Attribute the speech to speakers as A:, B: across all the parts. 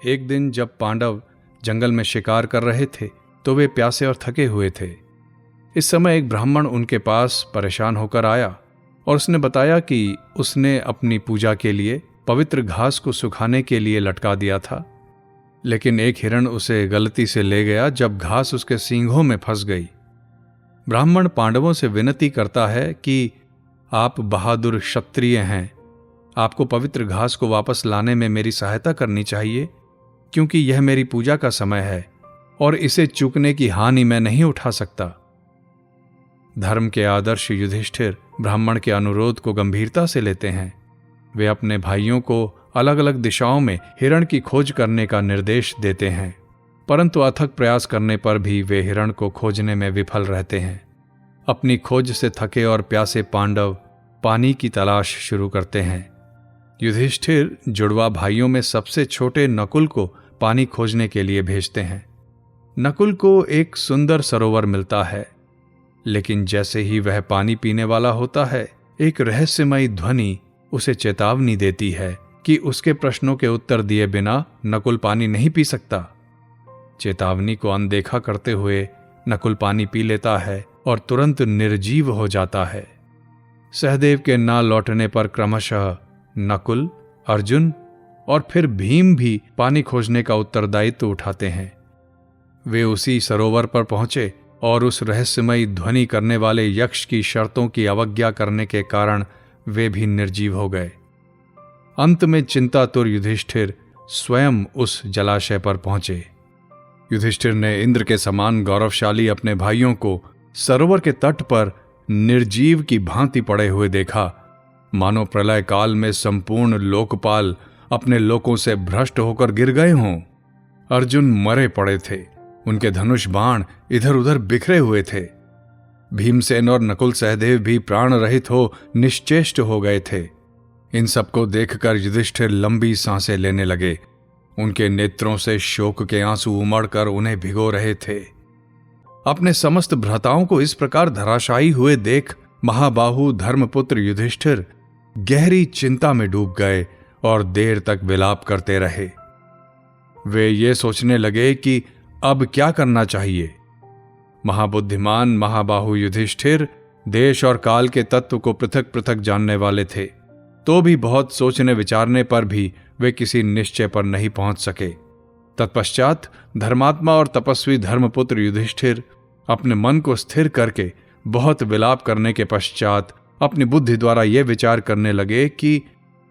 A: एक दिन जब पांडव जंगल में शिकार कर रहे थे तो वे प्यासे और थके हुए थे। इस समय एक ब्राह्मण उनके पास परेशान होकर आया और उसने बताया कि उसने अपनी पूजा के लिए पवित्र घास को सुखाने के लिए लटका दिया था, लेकिन एक हिरण उसे गलती से ले गया जब घास उसके सींगों में फंस गई। ब्राह्मण पांडवों से विनती करता है कि आप बहादुर क्षत्रिय हैं, आपको पवित्र घास को वापस लाने में मेरी सहायता करनी चाहिए, क्योंकि यह मेरी पूजा का समय है और इसे चूकने की हानि मैं नहीं उठा सकता। धर्म के आदर्श युधिष्ठिर ब्राह्मण के अनुरोध को गंभीरता से लेते हैं। वे अपने भाइयों को अलग अलग दिशाओं में हिरण की खोज करने का निर्देश देते हैं, परंतु अथक प्रयास करने पर भी वे हिरण को खोजने में विफल रहते हैं। अपनी खोज से थके और प्यासे पांडव पानी की तलाश शुरू करते हैं। युधिष्ठिर जुड़वा भाइयों में सबसे छोटे नकुल को पानी खोजने के लिए भेजते हैं। नकुल को एक सुंदर सरोवर मिलता है, लेकिन जैसे ही वह पानी पीने वाला होता है, एक रहस्यमयी ध्वनि उसे चेतावनी देती है कि उसके प्रश्नों के उत्तर दिए बिना नकुल पानी नहीं पी सकता। चेतावनी को अनदेखा करते हुए नकुल पानी पी लेता है और तुरंत निर्जीव हो जाता है। सहदेव के ना लौटने पर क्रमशः नकुल, अर्जुन और फिर भीम भी पानी खोजने का उत्तरदायित्व उठाते हैं। वे उसी सरोवर पर पहुंचे और उस रहस्यमयी ध्वनि करने वाले यक्ष की शर्तों की अवज्ञा करने के कारण वे भी निर्जीव हो गए। अंत में चिंतातुर युधिष्ठिर स्वयं उस जलाशय पर पहुंचे। युधिष्ठिर ने इंद्र के समान गौरवशाली अपने भाइयों को सरोवर के तट पर निर्जीव की भांति पड़े हुए देखा, मानो प्रलय काल में संपूर्ण लोकपाल अपने लोकों से भ्रष्ट होकर गिर गए हों। अर्जुन मरे पड़े थे, उनके धनुष बाण इधर उधर बिखरे हुए थे। भीमसेन और नकुल सहदेव भी प्राण रहित हो निश्चेष्ट हो गए थे। इन सबको देखकर युधिष्ठिर लंबी सांसें लेने लगे। उनके नेत्रों से शोक के आंसू उमड़कर उन्हें भिगो रहे थे। अपने समस्त भ्राताओं को इस प्रकार धराशायी हुए देख महाबाहु धर्मपुत्र युधिष्ठिर गहरी चिंता में डूब गए और देर तक विलाप करते रहे। वे ये सोचने लगे कि अब क्या करना चाहिए। महाबुद्धिमान महाबाहु युधिष्ठिर देश और काल के तत्व को पृथक पृथक जानने वाले थे, तो भी बहुत सोचने विचारने पर भी वे किसी निश्चय पर नहीं पहुंच सके। तत्पश्चात धर्मात्मा और तपस्वी धर्मपुत्र युधिष्ठिर अपने मन को स्थिर करके बहुत विलाप करने के पश्चात अपनी बुद्धि द्वारा ये विचार करने लगे कि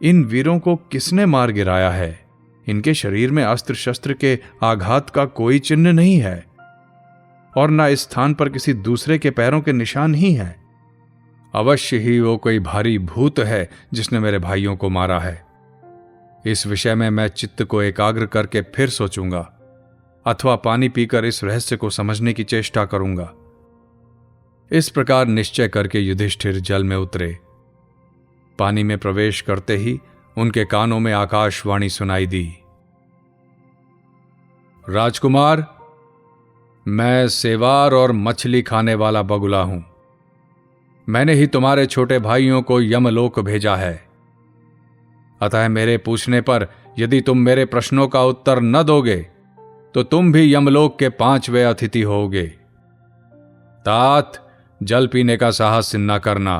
A: इन वीरों को किसने मार गिराया है। इनके शरीर में अस्त्र शस्त्र के आघात का कोई चिन्ह नहीं है और न इस स्थान पर किसी दूसरे के पैरों के निशान ही है। अवश्य ही वो कोई भारी भूत है जिसने मेरे भाइयों को मारा है। इस विषय में मैं चित्त को एकाग्र करके फिर सोचूंगा अथवा पानी पीकर इस रहस्य को समझने की चेष्टा करूंगा। इस प्रकार निश्चय करके युधिष्ठिर जल में उतरे। पानी में प्रवेश करते ही उनके कानों में आकाशवाणी सुनाई दी। राजकुमार, मैं सेवार और मछली खाने वाला बगुला हूं। मैंने ही तुम्हारे छोटे भाइयों को यमलोक भेजा है। अतः मेरे पूछने पर यदि तुम मेरे प्रश्नों का उत्तर न दोगे तो तुम भी यमलोक के 5वें अतिथि होगे। तात, जल पीने का साहस न करना,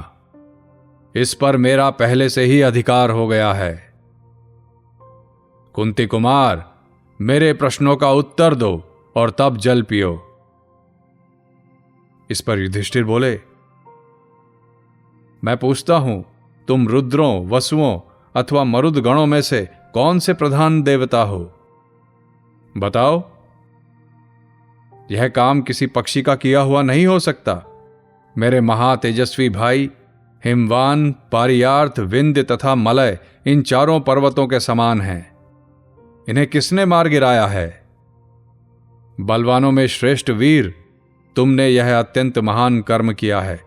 A: इस पर मेरा पहले से ही अधिकार हो गया है। कुंती कुमार, मेरे प्रश्नों का उत्तर दो और तब जल पियो। इस पर युधिष्ठिर बोले, मैं पूछता हूं, तुम रुद्रों, वसुओं अथवा मरुद गणों में से कौन से प्रधान देवता हो? बताओ। यह काम किसी पक्षी का किया हुआ नहीं हो सकता। मेरे महातेजस्वी भाई हिमवान, पारियार्थ, विंध्य तथा मलय इन चारों पर्वतों के समान हैं। इन्हें किसने मार गिराया है? बलवानों में श्रेष्ठ वीर, तुमने यह अत्यंत महान कर्म किया है।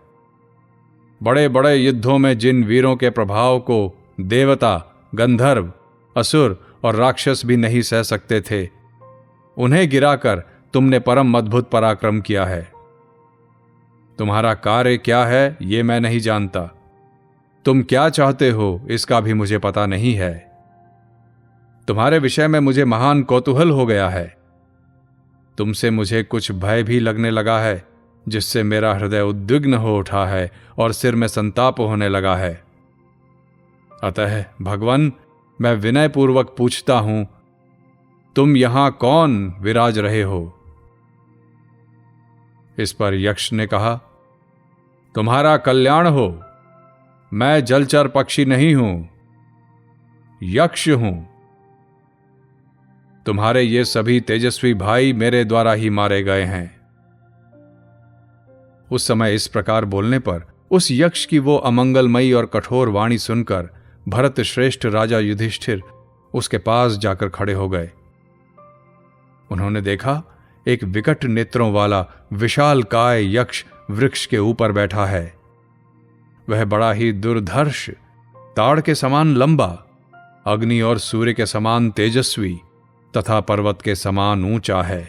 A: बड़े बड़े युद्धों में जिन वीरों के प्रभाव को देवता, गंधर्व, असुर और राक्षस भी नहीं सह सकते थे, उन्हें गिराकर तुमने परम अद्भुत पराक्रम किया है। तुम्हारा कार्य क्या है ये मैं नहीं जानता। तुम क्या चाहते हो इसका भी मुझे पता नहीं है। तुम्हारे विषय में मुझे महान कौतूहल हो गया है। तुमसे मुझे कुछ भय भी लगने लगा है, जिससे मेरा हृदय उद्विग्न हो उठा है और सिर में संताप होने लगा है। अतः भगवान, मैं विनयपूर्वक पूछता हूं, तुम यहां कौन विराज रहे हो? इस पर यक्ष ने कहा, तुम्हारा कल्याण हो, मैं जलचर पक्षी नहीं हूं, यक्ष हूं। तुम्हारे ये सभी तेजस्वी भाई मेरे द्वारा ही मारे गए हैं। उस समय इस प्रकार बोलने पर उस यक्ष की वो अमंगलमयी और कठोर वाणी सुनकर भरत श्रेष्ठ राजा युधिष्ठिर उसके पास जाकर खड़े हो गए। उन्होंने देखा, एक विकट नेत्रों वाला विशाल काय यक्ष वृक्ष के ऊपर बैठा है। वह बड़ा ही दुर्धर्ष, ताड़ के समान लंबा, अग्नि और सूर्य के समान तेजस्वी तथा पर्वत के समान ऊंचा है।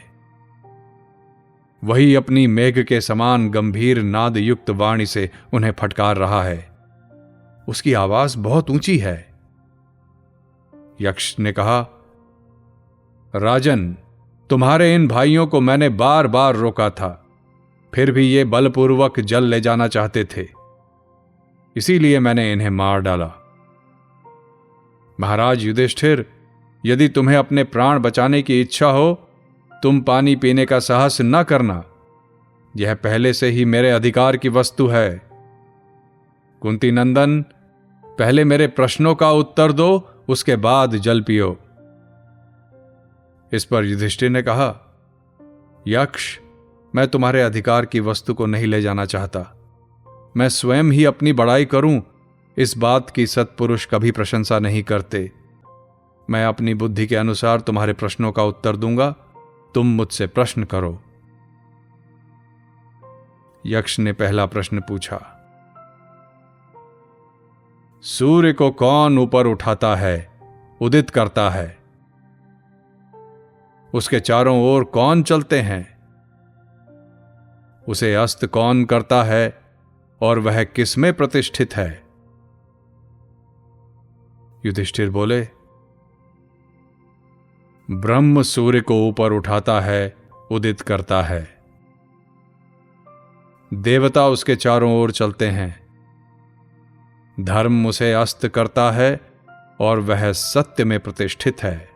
A: वही अपनी मेघ के समान गंभीर नाद युक्त वाणी से उन्हें फटकार रहा है। उसकी आवाज बहुत ऊंची है। यक्ष ने कहा, राजन, तुम्हारे इन भाइयों को मैंने बार बार रोका था, फिर भी ये बलपूर्वक जल ले जाना चाहते थे, इसीलिए मैंने इन्हें मार डाला। महाराज युधिष्ठिर, यदि तुम्हें अपने प्राण बचाने की इच्छा हो, तुम पानी पीने का साहस न करना, यह पहले से ही मेरे अधिकार की वस्तु है। कुंती नंदन, पहले मेरे प्रश्नों का उत्तर दो, उसके बाद जल पियो। इस पर युधिष्ठिर ने कहा, यक्ष, मैं तुम्हारे अधिकार की वस्तु को नहीं ले जाना चाहता। मैं स्वयं ही अपनी बड़ाई करूं, इस बात की सत्पुरुष कभी प्रशंसा नहीं करते। मैं अपनी बुद्धि के अनुसार तुम्हारे प्रश्नों का उत्तर दूंगा, तुम मुझसे प्रश्न करो। यक्ष ने पहला प्रश्न पूछा, सूर्य को कौन ऊपर उठाता है, उदित करता है? उसके चारों ओर कौन चलते हैं? उसे अस्त कौन करता है और वह किसमें प्रतिष्ठित है? युधिष्ठिर बोले, ब्रह्म सूर्य को ऊपर उठाता है, उदित करता है। देवता उसके चारों ओर चलते हैं। धर्म उसे अस्त करता है और वह सत्य में प्रतिष्ठित है।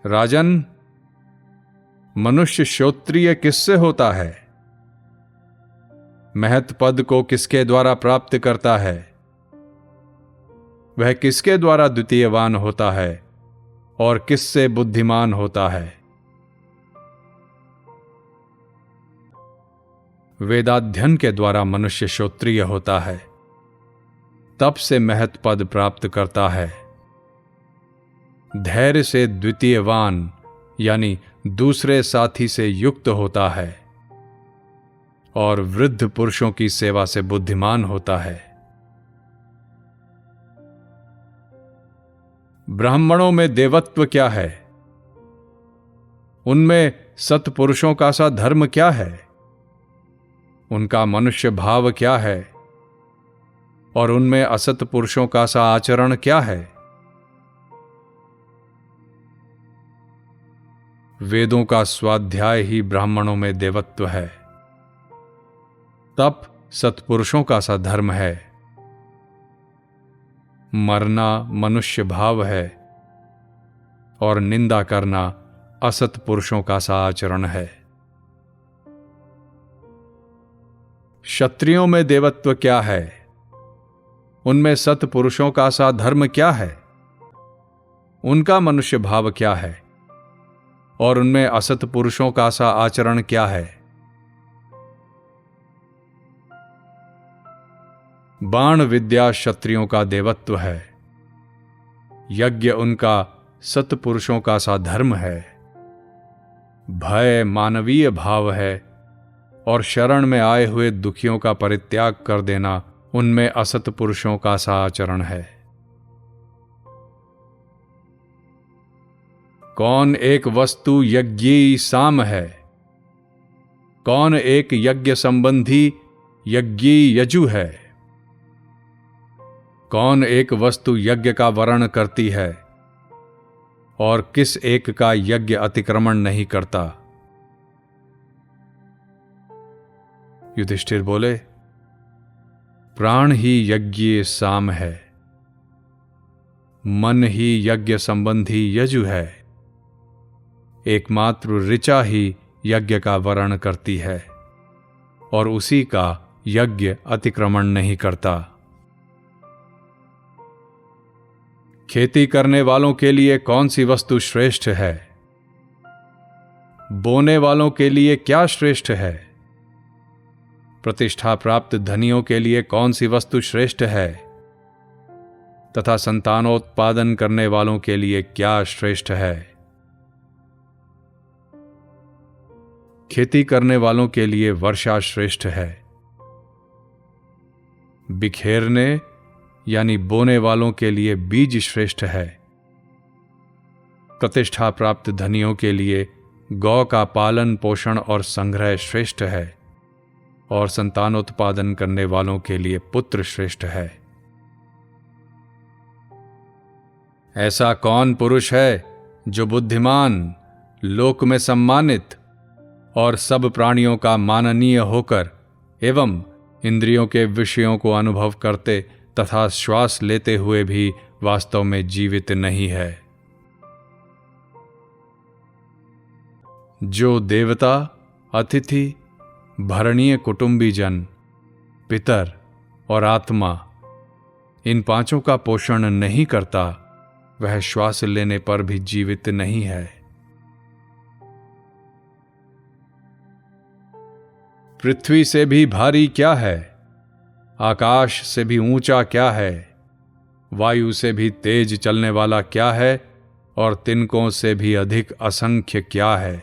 A: राजन, मनुष्य श्रोत्रिय किससे होता है? महत पद को किसके द्वारा प्राप्त करता है? वह किसके द्वारा द्वितीयवान होता है और किससे बुद्धिमान होता है? वेदाध्ययन के द्वारा मनुष्य श्रोत्रिय होता है, तप से महत पद प्राप्त करता है। धैर्य से द्वितीयवान यानी दूसरे साथी से युक्त होता है और वृद्ध पुरुषों की सेवा से बुद्धिमान होता है। ब्राह्मणों में देवत्व क्या है? उनमें सत्पुरुषों का सा धर्म क्या है? उनका मनुष्य भाव क्या है? और उनमें असत पुरुषों का सा आचरण क्या है? वेदों का स्वाध्याय ही ब्राह्मणों में देवत्व है। तप सत्पुरुषों का सा धर्म है। मरना मनुष्य भाव है और निंदा करना असत पुरुषों का सा आचरण है। क्षत्रियों में देवत्व क्या है? उनमें सत्पुरुषों का सा धर्म क्या है? उनका मनुष्य भाव क्या है और उनमें असत पुरुषों का सा आचरण क्या है? बाण विद्या क्षत्रियों का देवत्व है। यज्ञ उनका सत्पुरुषों का सा धर्म है। भय मानवीय भाव है और शरण में आए हुए दुखियों का परित्याग कर देना उनमें असत पुरुषों का सा आचरण है। कौन एक वस्तु यज्ञी साम है? कौन एक यज्ञ संबंधी यज्ञी यजु है? कौन एक वस्तु यज्ञ का वर्ण करती है और किस एक का यज्ञ अतिक्रमण नहीं करता? युधिष्ठिर बोले, प्राण ही यज्ञ साम है, मन ही यज्ञ संबंधी यजु है, एकमात्र ऋचा ही यज्ञ का वर्ण करती है और उसी का यज्ञ अतिक्रमण नहीं करता। खेती करने वालों के लिए कौन सी वस्तु श्रेष्ठ है? बोने वालों के लिए क्या श्रेष्ठ है? प्रतिष्ठा प्राप्त धनियों के लिए कौन सी वस्तु श्रेष्ठ है? तथा संतानोत्पादन करने वालों के लिए क्या श्रेष्ठ है? खेती करने वालों के लिए वर्षा श्रेष्ठ है, बिखेरने यानी बोने वालों के लिए बीज श्रेष्ठ है, प्रतिष्ठा प्राप्त धनियों के लिए गौ का पालन पोषण और संग्रह श्रेष्ठ है और संतानोत्पादन करने वालों के लिए पुत्र श्रेष्ठ है। ऐसा कौन पुरुष है जो बुद्धिमान, लोक में सम्मानित और सब प्राणियों का माननीय होकर एवं इंद्रियों के विषयों को अनुभव करते तथा श्वास लेते हुए भी वास्तव में जीवित नहीं है? जो देवता, अतिथि, भरणीय कुटुंबीजन, पितर और आत्मा इन पांचों का पोषण नहीं करता, वह श्वास लेने पर भी जीवित नहीं है। पृथ्वी से भी भारी क्या है? आकाश से भी ऊंचा क्या है? वायु से भी तेज चलने वाला क्या है? और तिनकों से भी अधिक असंख्य क्या है?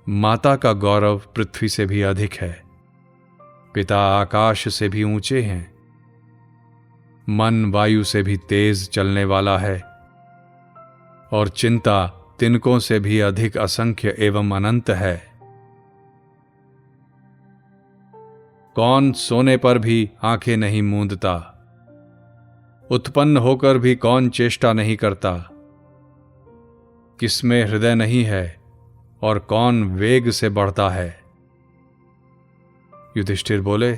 A: माता का गौरव पृथ्वी से भी अधिक है, पिता आकाश से भी ऊंचे हैं, मन वायु से भी तेज चलने वाला है और चिंता तिनकों से भी अधिक असंख्य एवं अनंत है। कौन सोने पर भी आंखें नहीं मूंदता? उत्पन्न होकर भी कौन चेष्टा नहीं करता? किसमें हृदय नहीं है और कौन वेग से बढ़ता है? युधिष्ठिर बोले,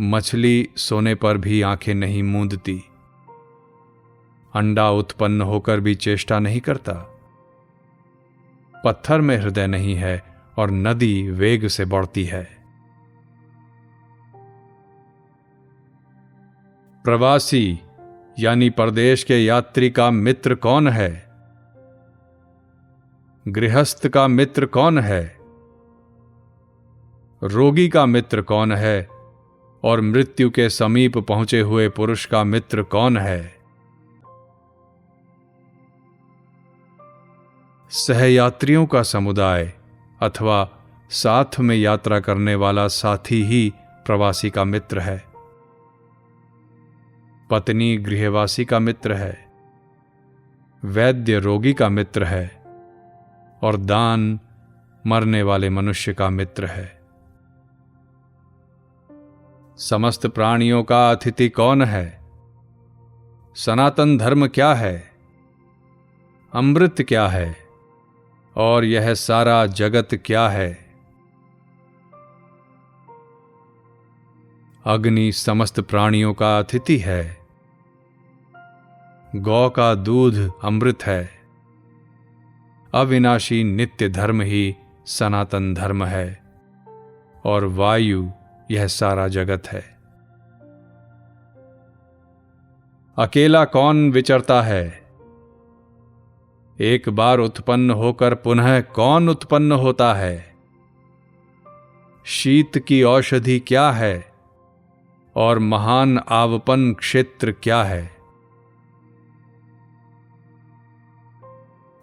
A: मछली सोने पर भी आंखें नहीं मूंदती, अंडा उत्पन्न होकर भी चेष्टा नहीं करता, पत्थर में हृदय नहीं है और नदी वेग से बढ़ती है। प्रवासी यानी परदेश के यात्री का मित्र कौन है? गृहस्थ का मित्र कौन है? रोगी का मित्र कौन है? और मृत्यु के समीप पहुंचे हुए पुरुष का मित्र कौन है? सहयात्रियों का समुदाय अथवा साथ में यात्रा करने वाला साथी ही प्रवासी का मित्र है। पत्नी गृहवासी का मित्र है, वैद्य रोगी का मित्र है और दान मरने वाले मनुष्य का मित्र है। समस्त प्राणियों का अतिथि कौन है? सनातन धर्म क्या है? अमृत क्या है? और यह सारा जगत क्या है? अग्नि समस्त प्राणियों का अतिथि है, गौ का दूध अमृत है, अविनाशी नित्य धर्म ही सनातन धर्म है और वायु यह सारा जगत है। अकेला कौन विचरता है? एक बार उत्पन्न होकर पुनः कौन उत्पन्न होता है? शीत की औषधि क्या है और महान आवपन क्षेत्र क्या है?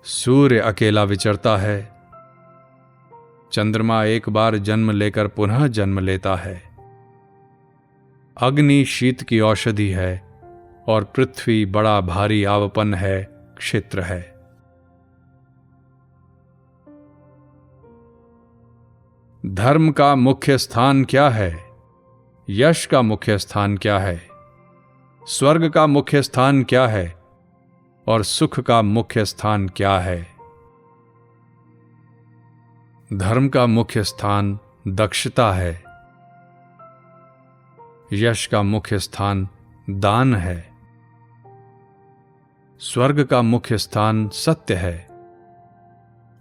A: सूर्य अकेला विचरता है, चंद्रमा एक बार जन्म लेकर पुनः जन्म लेता है, अग्नि शीत की औषधि है और पृथ्वी बड़ा भारी आवपन है, क्षेत्र है। धर्म का मुख्य स्थान क्या है? यश का मुख्य स्थान क्या है? स्वर्ग का मुख्य स्थान क्या है? और सुख का मुख्य स्थान क्या है? धर्म का मुख्य स्थान दक्षता है। यश का मुख्य स्थान दान है। स्वर्ग का मुख्य स्थान सत्य है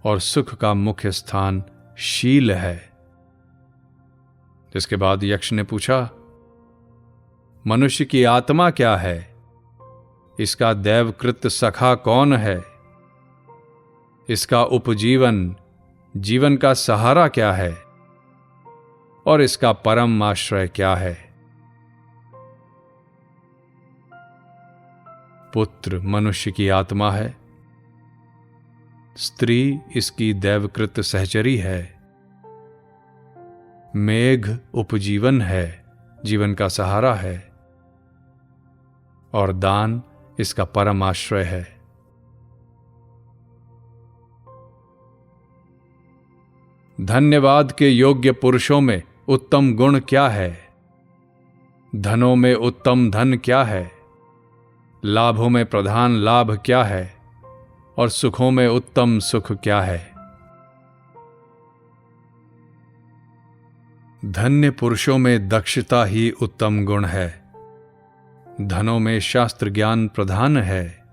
A: और सुख का मुख्य स्थान शील है। जिसके बाद यक्ष ने पूछा, मनुष्य की आत्मा क्या है? इसका दैवकृत सखा कौन है? इसका उपजीवन, जीवन का सहारा क्या है? और इसका परम आश्रय क्या है? पुत्र मनुष्य की आत्मा है, स्त्री इसकी दैवकृत सहचरी है, मेघ उपजीवन है, जीवन का सहारा है, और दान इसका परम आश्रय है। धन्यवाद के योग्य पुरुषों में उत्तम गुण क्या है? धनों में उत्तम धन क्या है? लाभों में प्रधान लाभ क्या है? और सुखों में उत्तम सुख क्या है? धन्य पुरुषों में दक्षता ही उत्तम गुण है। धनों में शास्त्र ज्ञान प्रधान है।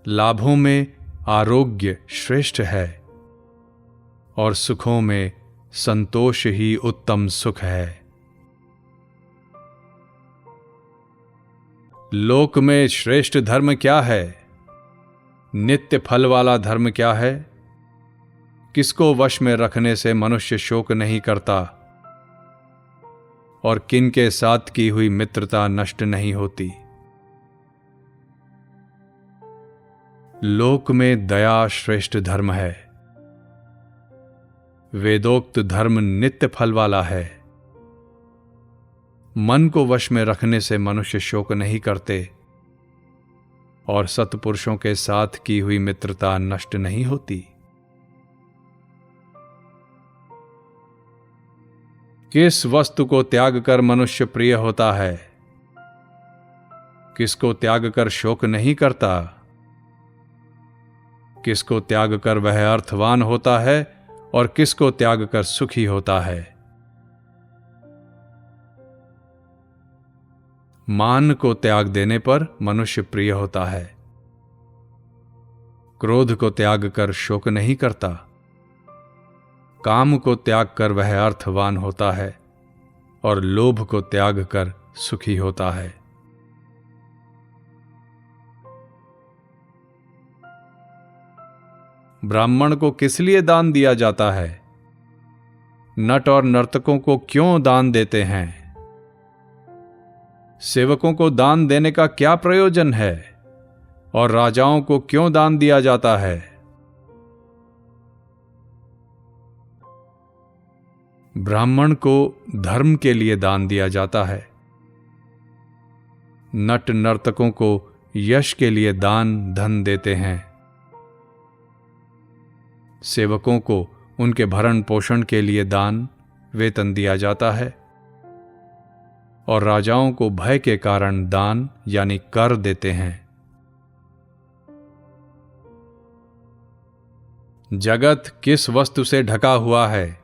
A: लाभों में आरोग्य श्रेष्ठ है और सुखों में संतोष ही उत्तम सुख है। लोक में श्रेष्ठ धर्म क्या है? नित्य फल वाला धर्म क्या है? किसको वश में रखने से मनुष्य शोक नहीं करता और किन के साथ की हुई मित्रता नष्ट नहीं होती? लोक में दया श्रेष्ठ धर्म है। वेदोक्त धर्म नित्य फल वाला है। मन को वश में रखने से मनुष्य शोक नहीं करते और सत्पुरुषों के साथ की हुई मित्रता नष्ट नहीं होती। किस वस्तु को त्याग कर मनुष्य प्रिय होता है? किसको त्याग कर शोक नहीं करता? किसको त्याग कर वह अर्थवान होता है और किसको त्याग कर सुखी होता है? मान को त्याग देने पर मनुष्य प्रिय होता है। क्रोध को त्याग कर शोक नहीं करता। काम को त्याग कर वह अर्थवान होता है और लोभ को त्याग कर सुखी होता है। ब्राह्मण को किस लिए दान दिया जाता है? नट और नर्तकों को क्यों दान देते हैं? सेवकों को दान देने का क्या प्रयोजन है? और राजाओं को क्यों दान दिया जाता है? ब्राह्मण को धर्म के लिए दान दिया जाता है। नट नर्तकों को यश के लिए दान धन देते हैं। सेवकों को उनके भरण पोषण के लिए दान वेतन दिया जाता है और राजाओं को भय के कारण दान यानी कर देते हैं। जगत किस वस्तु से ढका हुआ है?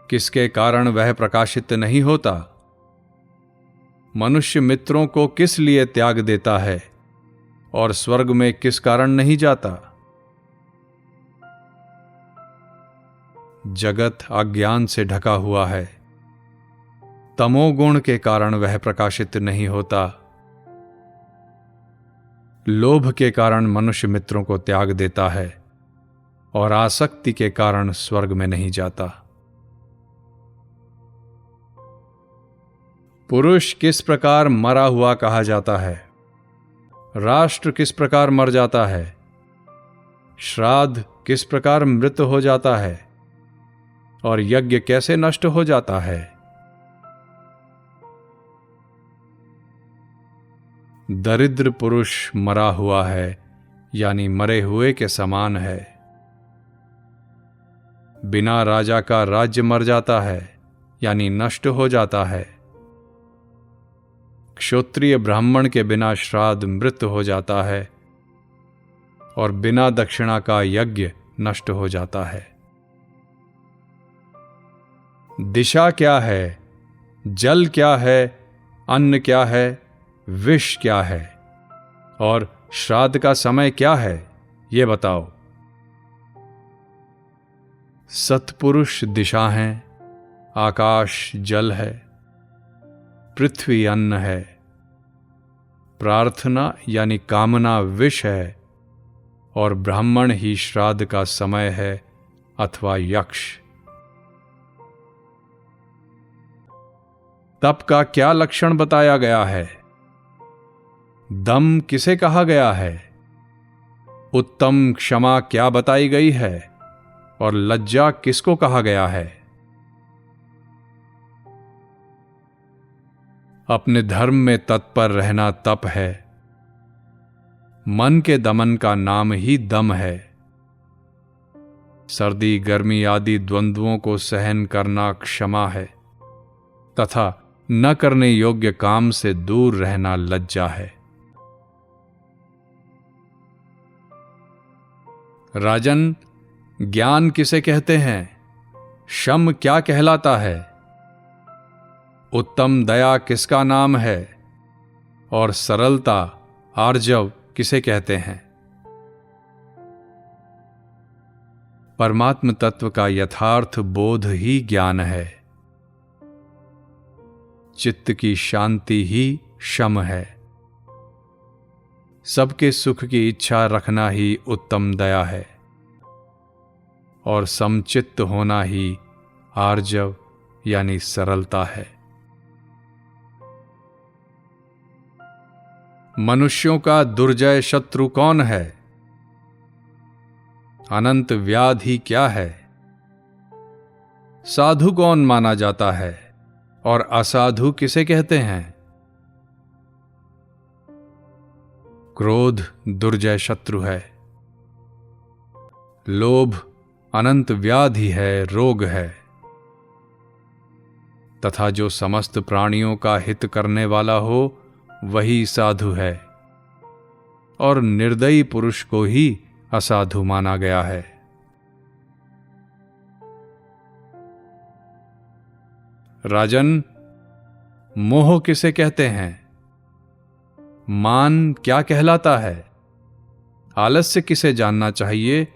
A: किसके कारण वह प्रकाशित नहीं होता? मनुष्य मित्रों को किस लिए त्याग देता है और स्वर्ग में किस कारण नहीं जाता? जगत अज्ञान से ढका हुआ है। तमोगुण के कारण वह प्रकाशित नहीं होता। लोभ के कारण मनुष्य मित्रों को त्याग देता है और आसक्ति के कारण स्वर्ग में नहीं जाता। पुरुष किस प्रकार मरा हुआ कहा जाता है? राष्ट्र किस प्रकार मर जाता है? श्राद्ध किस प्रकार मृत हो जाता है? और यज्ञ कैसे नष्ट हो जाता है? दरिद्र पुरुष मरा हुआ है यानी मरे हुए के समान है। बिना राजा का राज्य मर जाता है, यानी नष्ट हो जाता है। क्षत्रिय ब्राह्मण के बिना श्राद्ध मृत हो जाता है और बिना दक्षिणा का यज्ञ नष्ट हो जाता है। दिशा क्या है, जल क्या है, अन्न क्या है, विष क्या है और श्राद्ध का समय क्या है, ये बताओ। सत्पुरुष दिशा हैं, आकाश जल है, पृथ्वी अन्न है, प्रार्थना यानी कामना विष है और ब्राह्मण ही श्राद्ध का समय है अथवा यक्ष। तप का क्या लक्षण बताया गया है? दम किसे कहा गया है? उत्तम क्षमा क्या बताई गई है और लज्जा किसको कहा गया है? अपने धर्म में तत्पर रहना तप है। मन के दमन का नाम ही दम है। सर्दी गर्मी आदि द्वंद्वों को सहन करना क्षमा है तथा न करने योग्य काम से दूर रहना लज्जा है। राजन, ज्ञान किसे कहते हैं? शम क्या कहलाता है? उत्तम दया किसका नाम है और सरलता आर्जव किसे कहते हैं? परमात्म तत्व का यथार्थ बोध ही ज्ञान है। चित्त की शांति ही शम है। सबके सुख की इच्छा रखना ही उत्तम दया है और समचित्त होना ही आर्जव यानी सरलता है। मनुष्यों का दुर्जय शत्रु कौन है? अनंत व्याधि क्या है? साधु कौन माना जाता है और असाधु किसे कहते हैं? क्रोध दुर्जय शत्रु है। लोभ अनंत व्याधि है, रोग है तथा जो समस्त प्राणियों का हित करने वाला हो वही साधु है और निर्दयी पुरुष को ही असाधु माना गया है। राजन, मोह किसे कहते हैं? मान क्या कहलाता है? आलस्य किसे जानना चाहिए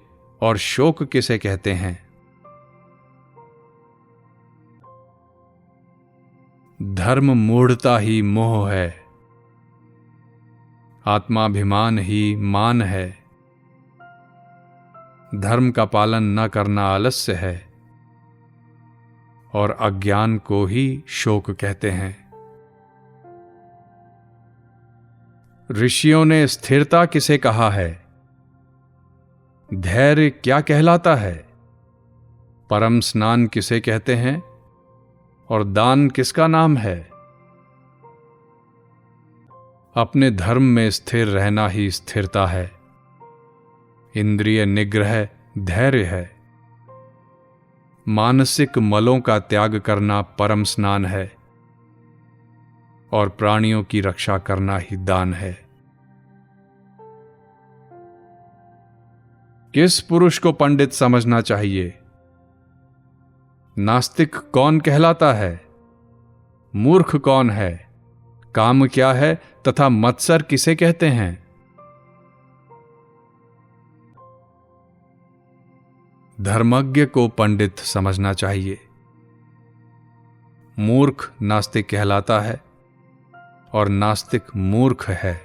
A: और शोक किसे कहते हैं? धर्म मूढ़ता ही मोह है। आत्माभिमान ही मान है। धर्म का पालन न करना आलस्य है और अज्ञान को ही शोक कहते हैं। ऋषियों ने स्थिरता किसे कहा है? धैर्य क्या कहलाता है? परम स्नान किसे कहते हैं और दान किसका नाम है? अपने धर्म में स्थिर रहना ही स्थिरता है। इंद्रिय निग्रह धैर्य है। मानसिक मलों का त्याग करना परम स्नान है और प्राणियों की रक्षा करना ही दान है। किस पुरुष को पंडित समझना चाहिए? नास्तिक कौन कहलाता है? मूर्ख कौन है? काम क्या है तथा मत्सर किसे कहते हैं? धर्मज्ञ को पंडित समझना चाहिए। मूर्ख नास्तिक कहलाता है और नास्तिक मूर्ख है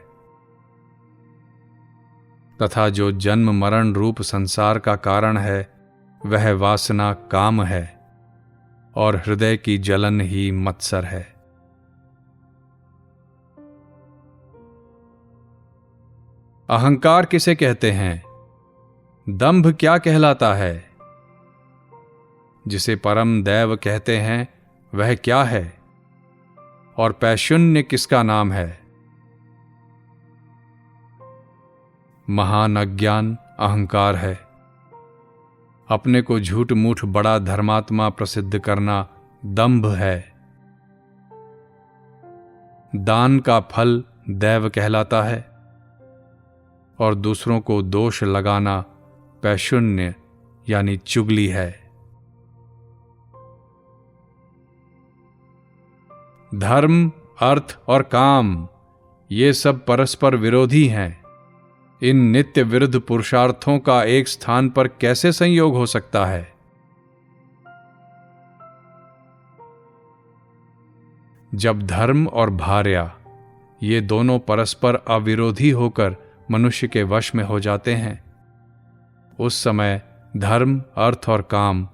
A: तथा जो जन्म मरण रूप संसार का कारण है वह वासना काम है और हृदय की जलन ही मत्सर है। अहंकार किसे कहते हैं? दंभ क्या कहलाता है? जिसे परम दैव कहते हैं वह क्या है और पैशून्य किसका नाम है? महान अज्ञान अहंकार है अपने को झूठ मूठ बड़ा धर्मात्मा प्रसिद्ध करना दंभ है। दान का फल दैव कहलाता है और दूसरों को दोष लगाना पैशुन्य यानी चुगली है। धर्म, अर्थ और काम ये सब परस्पर विरोधी हैं। इन नित्य विरुद्ध पुरुषार्थों का एक स्थान पर कैसे संयोग हो सकता है? जब धर्म और भार्या ये दोनों परस्पर अविरोधी होकर मनुष्य के वश में हो जाते हैं, उस समय धर्म, अर्थ और काम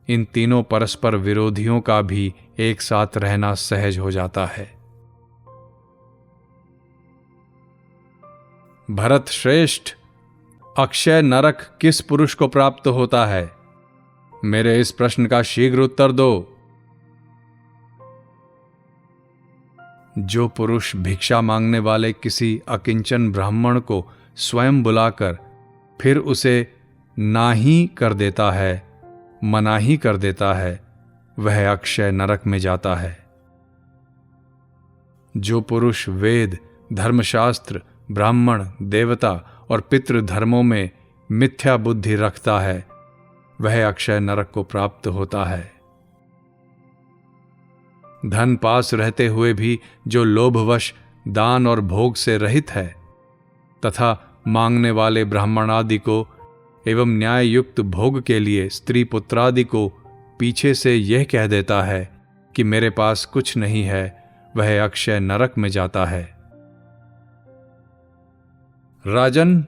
A: इन तीनों परस्पर विरोधियों का भी एक साथ रहना सहज हो जाता है। भरत श्रेष्ठ, अक्षय नरक किस पुरुष को प्राप्त होता है? मेरे इस प्रश्न का शीघ्र उत्तर दो। जो पुरुष भिक्षा मांगने वाले किसी अकिंचन ब्राह्मण को स्वयं बुलाकर फिर उसे नाही कर देता है, मनाही कर देता है, वह अक्षय नरक में जाता है। जो पुरुष वेद, धर्मशास्त्र, ब्राह्मण, देवता और पितृ धर्मों में मिथ्या बुद्धि रखता है, वह अक्षय नरक को प्राप्त होता है। धन पास रहते हुए भी जो लोभवश दान और भोग से रहित है तथा मांगने वाले ब्राह्मण आदि को एवं न्याय युक्त भोग के लिए स्त्री पुत्रादि को पीछे से यह कह देता है कि मेरे पास कुछ नहीं है, वह अक्षय नरक में जाता है। राजन,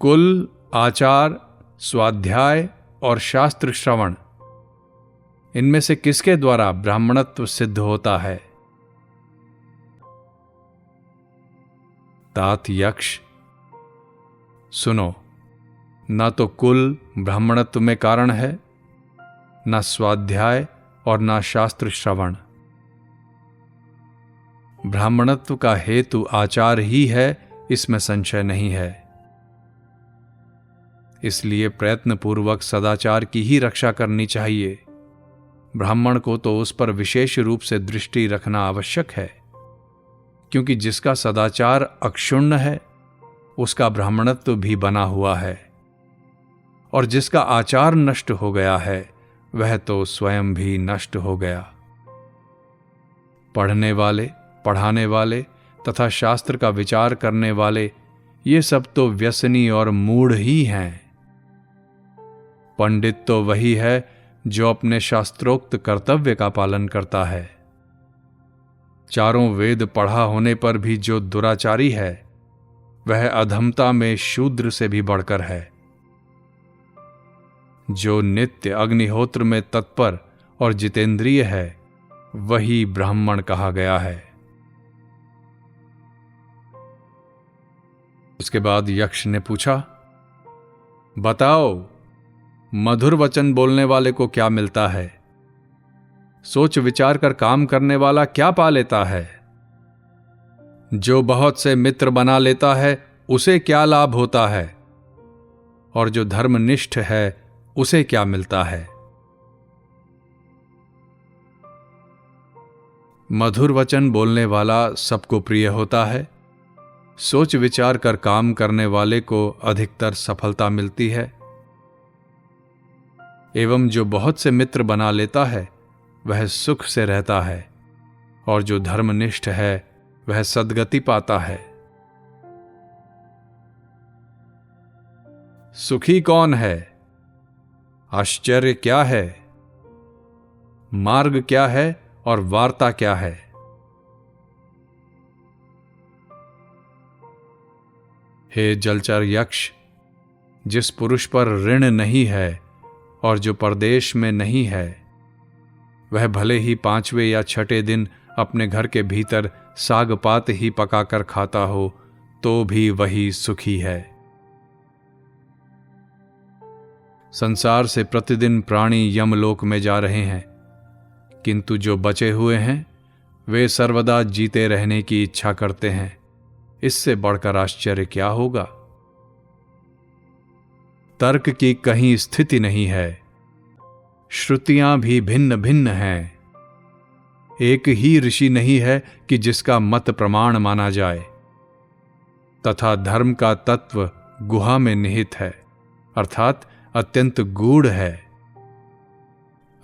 A: कुल, आचार, स्वाध्याय और शास्त्र श्रवण इनमें से किसके द्वारा ब्राह्मणत्व सिद्ध होता है? तात यक्ष, सुनो, न तो कुल ब्राह्मणत्व में कारण है, न स्वाध्याय और न शास्त्र श्रवण। ब्राह्मणत्व का हेतु आचार ही है, इसमें संशय नहीं है। इसलिए प्रयत्नपूर्वक सदाचार की ही रक्षा करनी चाहिए। ब्राह्मण को तो उस पर विशेष रूप से दृष्टि रखना आवश्यक है, क्योंकि जिसका सदाचार अक्षुण्ण है उसका ब्राह्मणत्व भी बना हुआ है, और जिसका आचार नष्ट हो गया है वह तो स्वयं भी नष्ट हो गया। पढ़ने वाले, पढ़ाने वाले तथा शास्त्र का विचार करने वाले ये सब तो व्यसनी और मूढ़ ही हैं। पंडित तो वही है जो अपने शास्त्रोक्त कर्तव्य का पालन करता है। चारों वेद पढ़ा होने पर भी जो दुराचारी है वह अधमता में शूद्र से भी बढ़कर है। जो नित्य अग्निहोत्र में तत्पर और जितेंद्रिय है वही ब्राह्मण कहा गया है। उसके बाद यक्ष ने पूछा, बताओ, मधुर वचन बोलने वाले को क्या मिलता है? सोच विचार कर काम करने वाला क्या पा लेता है? जो बहुत से मित्र बना लेता है उसे क्या लाभ होता है? और जो धर्मनिष्ठ है उसे क्या मिलता है? मधुर वचन बोलने वाला सबको प्रिय होता है। सोच विचार कर काम करने वाले को अधिकतर सफलता मिलती है। एवं जो बहुत से मित्र बना लेता है वह सुख से रहता है, और जो धर्मनिष्ठ है वह सद्गति पाता है। सुखी कौन है? आश्चर्य क्या है? मार्ग क्या है और वार्ता क्या है? हे जलचर यक्ष, जिस पुरुष पर ऋण नहीं है और जो परदेश में नहीं है, वह भले ही 5वें या 6ठे दिन अपने घर के भीतर साग पात ही पकाकर खाता हो तो भी वही सुखी है। संसार से प्रतिदिन प्राणी यमलोक में जा रहे हैं, किंतु जो बचे हुए हैं वे सर्वदा जीते रहने की इच्छा करते हैं। इससे बढ़कर आश्चर्य क्या होगा? तर्क की कहीं स्थिति नहीं है। श्रुतियां भी भिन्न भिन्न हैं। एक ही ऋषि नहीं है कि जिसका मत प्रमाण माना जाए, तथा धर्म का तत्व गुहा में निहित है, अर्थात अत्यंत गूढ़ है।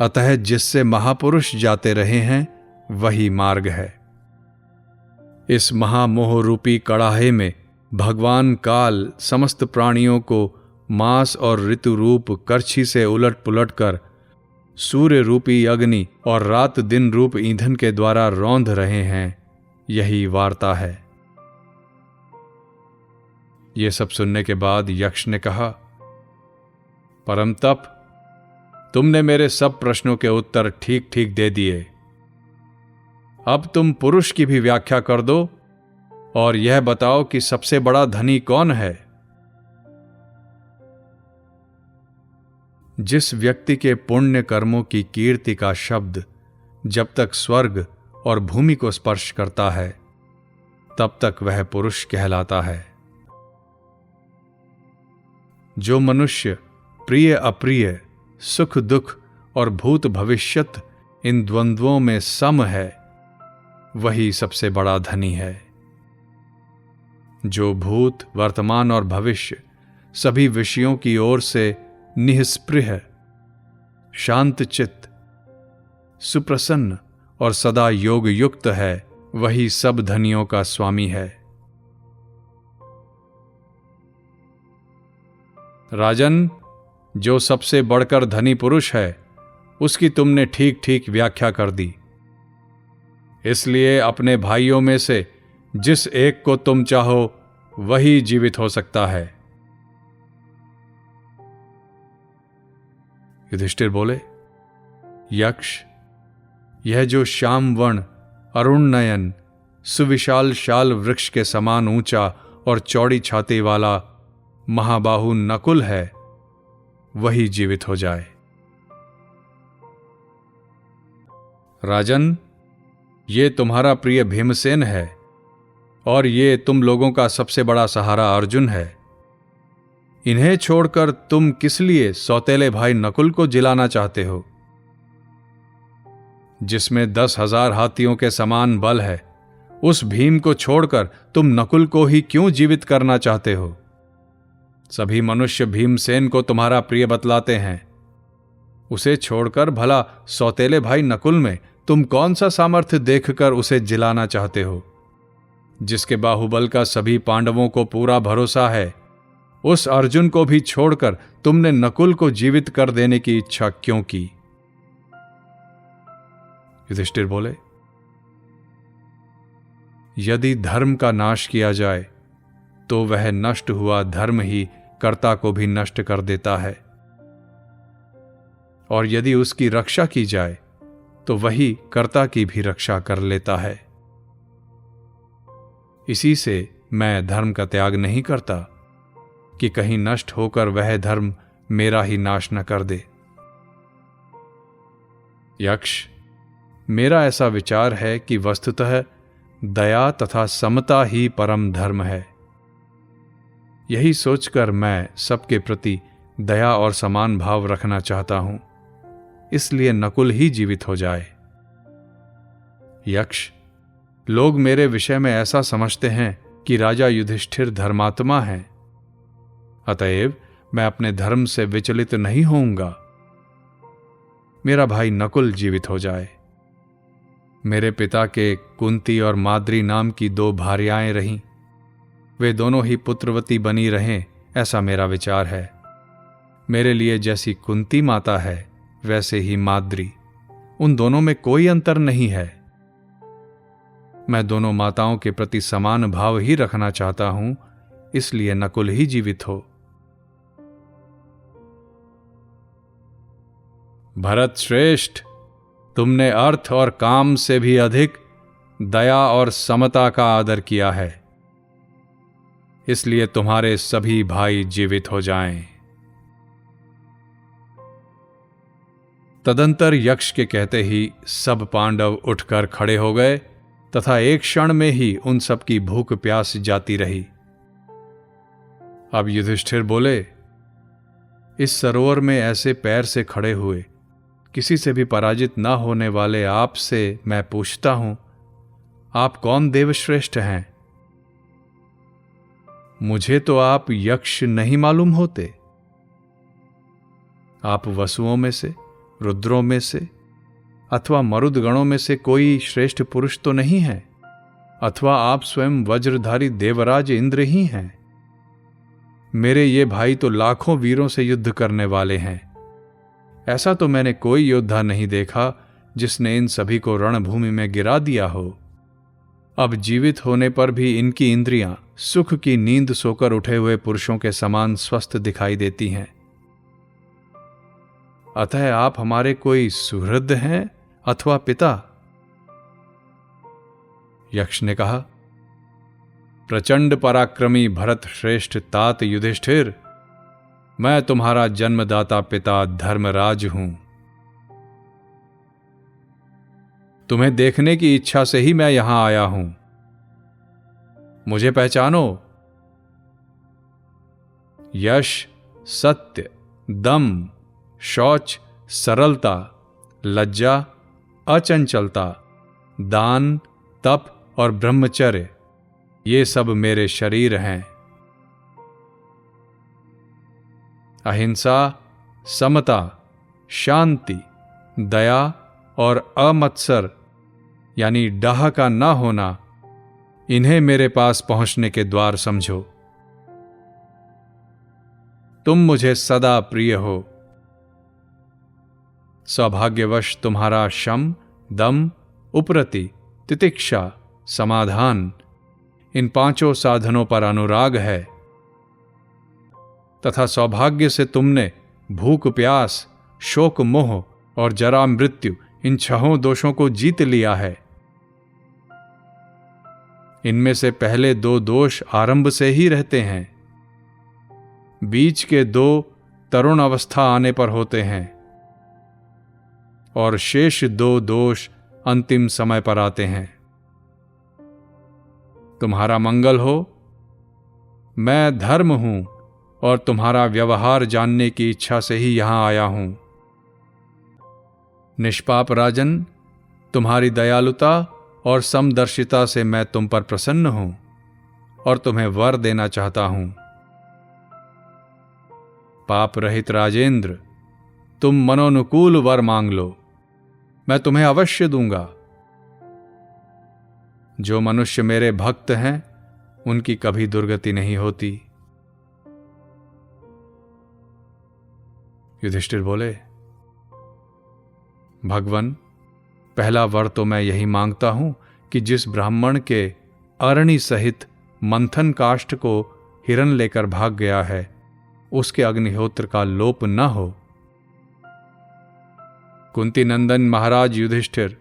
A: अतः जिससे महापुरुष जाते रहे हैं वही मार्ग है। इस महामोह रूपी कड़ाहे में भगवान काल समस्त प्राणियों को मास और ऋतु रूप करछी से उलट पुलट कर सूर्य रूपी अग्नि और रात दिन रूप ईंधन के द्वारा रौंद रहे हैं। यही वार्ता है। ये सब सुनने के बाद यक्ष ने कहा, परम तप, तुमने मेरे सब प्रश्नों के उत्तर ठीक ठीक दे दिए। अब तुम पुरुष की भी व्याख्या कर दो और यह बताओ कि सबसे बड़ा धनी कौन है। जिस व्यक्ति के पुण्य कर्मों की कीर्ति का शब्द जब तक स्वर्ग और भूमि को स्पर्श करता है तब तक वह पुरुष कहलाता है। जो मनुष्य प्रिय अप्रिय, सुख दुख और भूत भविष्यत इन द्वंद्वों में सम है वही सबसे बड़ा धनी है। जो भूत, वर्तमान और भविष्य सभी विषयों की ओर से निःस्पृह, शांत चित्त, सुप्रसन्न और सदा योग युक्त है वही सब धनियों का स्वामी है। राजन, जो सबसे बढ़कर धनी पुरुष है उसकी तुमने ठीक ठीक व्याख्या कर दी। इसलिए अपने भाइयों में से जिस एक को तुम चाहो वही जीवित हो सकता है। युधिष्ठिर बोले, यक्ष, यह जो श्यामवर्ण, अरुण नयन, सुविशाल शाल वृक्ष के समान ऊंचा और चौड़ी छाती वाला महाबाहु नकुल है वही जीवित हो जाए। राजन, ये तुम्हारा प्रिय भीमसेन है और ये तुम लोगों का सबसे बड़ा सहारा अर्जुन है। इन्हें छोड़कर तुम किस लिए सौतेले भाई नकुल को जिलाना चाहते हो? जिसमें 10,000 हाथियों के समान बल है, उस भीम को छोड़कर तुम नकुल को ही क्यों जीवित करना चाहते हो? सभी मनुष्य भीमसेन को तुम्हारा प्रिय बतलाते हैं। उसे छोड़कर भला सौतेले भाई नकुल में तुम कौन सा सामर्थ्य देखकर उसे जिलाना चाहते हो? जिसके बाहुबल का सभी पांडवों को पूरा भरोसा है, उस अर्जुन को भी छोड़कर तुमने नकुल को जीवित कर देने की इच्छा क्यों की? युधिष्ठिर बोले, यदि धर्म का नाश किया जाए तो वह नष्ट हुआ धर्म ही कर्ता को भी नष्ट कर देता है, और यदि उसकी रक्षा की जाए तो वही कर्ता की भी रक्षा कर लेता है। इसी से मैं धर्म का त्याग नहीं करता कि कहीं नष्ट होकर वह धर्म मेरा ही नाश न कर दे। यक्ष, मेरा ऐसा विचार है कि वस्तुतः दया तथा समता ही परम धर्म है। यही सोचकर मैं सबके प्रति दया और समान भाव रखना चाहता हूं, इसलिए नकुल ही जीवित हो जाए। यक्ष, लोग मेरे विषय में ऐसा समझते हैं कि राजा युधिष्ठिर धर्मात्मा हैं, अतएव मैं अपने धर्म से विचलित नहीं होऊंगा। मेरा भाई नकुल जीवित हो जाए। मेरे पिता के कुंती और माद्री नाम की 2 भार्याएं रहीं, वे दोनों ही पुत्रवती बनी रहें, ऐसा मेरा विचार है। मेरे लिए जैसी कुंती माता है वैसे ही माद्री, उन दोनों में कोई अंतर नहीं है। मैं दोनों माताओं के प्रति समान भाव ही रखना चाहता हूं, इसलिए नकुल ही जीवित हो। भरत श्रेष्ठ, तुमने अर्थ और काम से भी अधिक दया और समता का आदर किया है, इसलिए तुम्हारे सभी भाई जीवित हो जाएं। तदंतर यक्ष के कहते ही सब पांडव उठकर खड़े हो गए तथा एक क्षण में ही उन सब की भूख प्यास जाती रही। अब युधिष्ठिर बोले, इस सरोवर में ऐसे पैर से खड़े हुए किसी से भी पराजित ना होने वाले आपसे मैं पूछता हूं, आप कौन देवश्रेष्ठ हैं? मुझे तो आप यक्ष नहीं मालूम होते। आप वसुओं में से, रुद्रों में से अथवा मरुदगणों में से कोई श्रेष्ठ पुरुष तो नहीं है, अथवा आप स्वयं वज्रधारी देवराज इंद्र ही हैं। मेरे ये भाई तो लाखों वीरों से युद्ध करने वाले हैं। ऐसा तो मैंने कोई योद्धा नहीं देखा जिसने इन सभी को रणभूमि में गिरा दिया हो। अब जीवित होने पर भी इनकी इंद्रियां सुख की नींद सोकर उठे हुए पुरुषों के समान स्वस्थ दिखाई देती हैं। अतः आप हमारे कोई सुहृद हैं अथवा पिता? यक्ष ने कहा, प्रचंड पराक्रमी भरत श्रेष्ठ तात युधिष्ठिर, मैं तुम्हारा जन्मदाता पिता धर्मराज हूं। तुम्हें देखने की इच्छा से ही मैं यहां आया हूं। मुझे पहचानो। यश, सत्य, दम, शौच, सरलता, लज्जा, अचंचलता, दान, तप और ब्रह्मचर्य, ये सब मेरे शरीर हैं। अहिंसा, समता, शांति, दया और अमत्सर यानी डाह का ना होना, इन्हें मेरे पास पहुंचने के द्वार समझो। तुम मुझे सदा प्रिय हो। सौभाग्यवश तुम्हारा शम, दम, उपरति, तितिक्षा, समाधान, इन पांचों साधनों पर अनुराग है, तथा सौभाग्य से तुमने भूख प्यास, शोक मोह और जरा मृत्यु इन छहों दोषों को जीत लिया है। इनमें से पहले दो दोष आरंभ से ही रहते हैं, बीच के दो तरुण अवस्था आने पर होते हैं और शेष दो दोष अंतिम समय पर आते हैं। तुम्हारा मंगल हो। मैं धर्म हूं और तुम्हारा व्यवहार जानने की इच्छा से ही यहां आया हूं। निष्पाप राजन, तुम्हारी दयालुता और समदर्शिता से मैं तुम पर प्रसन्न हूं और तुम्हें वर देना चाहता हूं। पाप रहित राजेंद्र, तुम मनोनुकूल वर मांग लो, मैं तुम्हें अवश्य दूंगा। जो मनुष्य मेरे भक्त हैं उनकी कभी दुर्गति नहीं होती। युधिष्ठिर बोले, भगवन, पहला वर तो मैं यही मांगता हूं कि जिस ब्राह्मण के अरणि सहित मंथन काष्ठ को हिरण लेकर भाग गया है, उसके अग्निहोत्र का लोप न हो। कुंती नंदन महाराज युधिष्ठिर,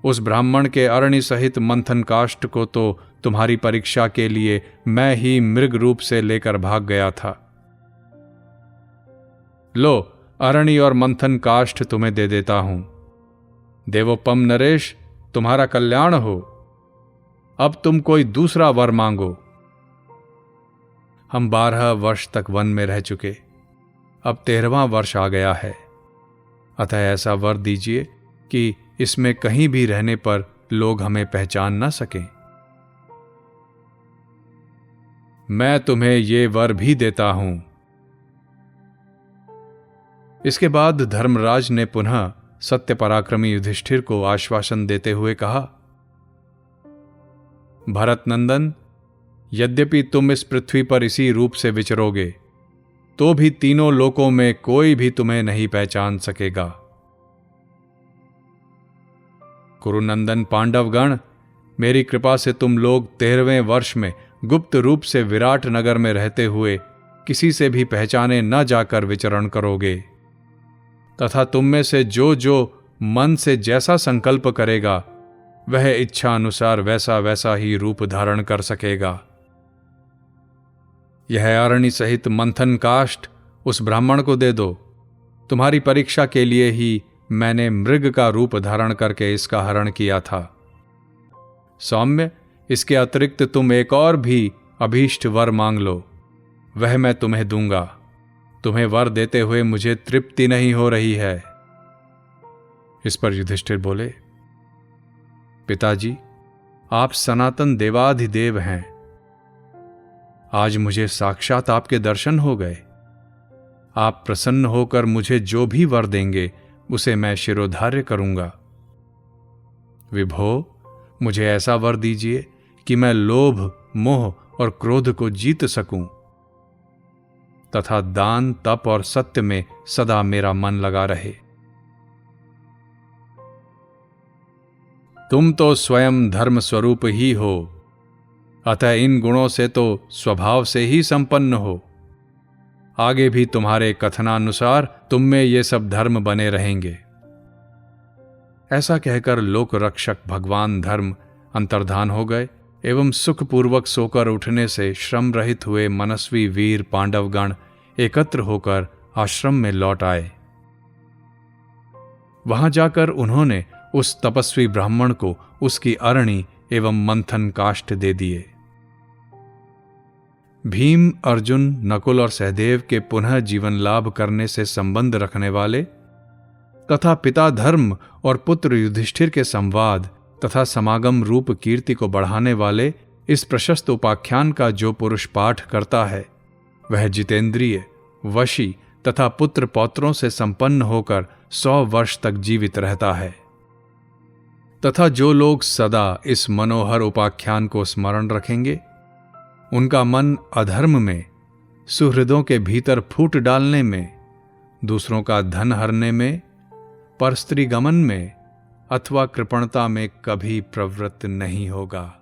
A: उस ब्राह्मण के अरणि सहित मंथन काष्ठ को तो तुम्हारी परीक्षा के लिए मैं ही मृग रूप से लेकर भाग गया था। लो, अरणि और मंथन काष्ठ तुम्हें दे देता हूं। देवोपम नरेश, तुम्हारा कल्याण हो। अब तुम कोई दूसरा वर मांगो। हम 12 वर्ष तक वन में रह चुके, अब 13वां वर्ष आ गया है, अतः ऐसा वर दीजिए कि इसमें कहीं भी रहने पर लोग हमें पहचान ना सकें। मैं तुम्हें ये वर भी देता हूं। इसके बाद धर्मराज ने पुनः सत्य पराक्रमी युधिष्ठिर को आश्वासन देते हुए कहा, भरत नंदन, यद्यपि तुम इस पृथ्वी पर इसी रूप से विचरोगे, तो भी तीनों लोकों में कोई भी तुम्हें नहीं पहचान सकेगा। कुरुनंदन पांडवगण, मेरी कृपा से तुम लोग 13वें वर्ष में गुप्त रूप से विराट नगर में रहते हुए किसी से भी पहचाने न जाकर विचरण करोगे, तथा तुम में से जो जो मन से जैसा संकल्प करेगा वह इच्छा अनुसार वैसा वैसा ही रूप धारण कर सकेगा। यह अरणि सहित मंथन काष्ठ उस ब्राह्मण को दे दो। तुम्हारी परीक्षा के लिए ही मैंने मृग का रूप धारण करके इसका हरण किया था। सौम्य, इसके अतिरिक्त तुम एक और भी अभीष्ट वर मांग लो, वह मैं तुम्हें दूंगा। तुम्हें वर देते हुए मुझे तृप्ति नहीं हो रही है। इस पर युधिष्ठिर बोले, पिताजी, आप सनातन देवाधिदेव हैं। आज मुझे साक्षात आपके दर्शन हो गए। आप प्रसन्न होकर मुझे जो भी वर देंगे उसे मैं शिरोधार्य करूंगा। विभो, मुझे ऐसा वर दीजिए कि मैं लोभ, मोह और क्रोध को जीत सकूं तथा दान, तप और सत्य में सदा मेरा मन लगा रहे। तुम तो स्वयं धर्म स्वरूप ही हो, अतः इन गुणों से तो स्वभाव से ही संपन्न हो। आगे भी तुम्हारे कथनानुसार तुम में ये सब धर्म बने रहेंगे। ऐसा कहकर लोक रक्षक भगवान धर्म अंतर्धान हो गए एवं सुखपूर्वक सोकर उठने से श्रम रहित हुए मनस्वी वीर पांडवगण एकत्र होकर आश्रम में लौट आए। वहां जाकर उन्होंने उस तपस्वी ब्राह्मण को उसकी अरणी एवं मंथन काष्ठ दे दिए। भीम, अर्जुन, नकुल और सहदेव के पुनः जीवन लाभ करने से संबंध रखने वाले तथा पिता धर्म और पुत्र युधिष्ठिर के संवाद तथा समागम रूप कीर्ति को बढ़ाने वाले इस प्रशस्त उपाख्यान का जो पुरुष पाठ करता है वह जितेंद्रिय, वशी तथा पुत्र पौत्रों से संपन्न होकर 100 वर्ष तक जीवित रहता है। तथा जो लोग सदा इस मनोहर उपाख्यान को स्मरण रखेंगे उनका मन अधर्म में, सुहृदों के भीतर फूट डालने में, दूसरों का धन हरने में, परस्त्री गमन में अथवा कृपणता में कभी प्रवृत्त नहीं होगा।